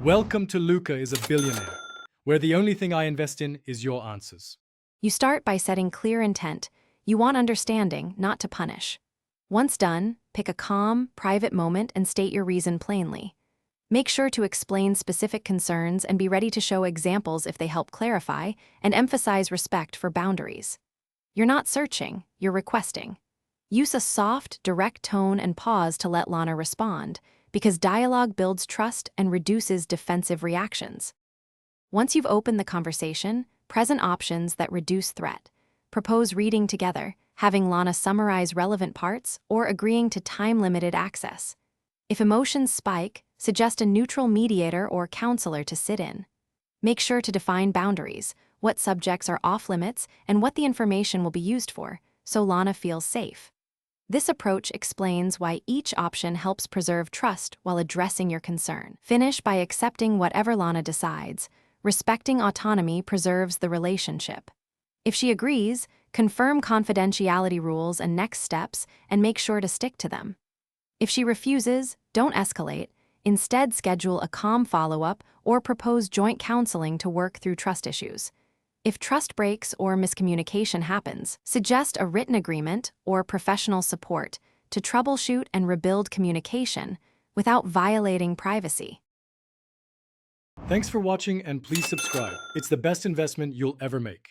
Welcome to Luca is a billionaire, where the only thing I invest in is your answers. You start by setting clear intent. You want understanding, not to punish. Once done, pick a calm, private moment and state your reason plainly. Make sure to explain specific concerns and be ready to show examples if they help clarify, and emphasize respect for boundaries. You're not searching, you're requesting. Use a soft, direct tone and pause to let Lana respond, because dialogue builds trust and reduces defensive reactions. Once you've opened the conversation, present options that reduce threat. Propose reading together, having Lana summarize relevant parts, or agreeing to time-limited access. If emotions spike, suggest a neutral mediator or counselor to sit in. Make sure to define boundaries, what subjects are off-limits, and what the information will be used for, so Lana feels safe. This approach explains why each option helps preserve trust while addressing your concern. Finish by accepting whatever Lana decides. Respecting autonomy preserves the relationship. If she agrees, confirm confidentiality rules and next steps and make sure to stick to them. If she refuses, don't escalate. Instead, schedule a calm follow-up or propose joint counseling to work through trust issues. If trust breaks or miscommunication happens, suggest a written agreement or professional support to troubleshoot and rebuild communication without violating privacy. Thanks for watching and please subscribe. It's the best investment you'll ever make.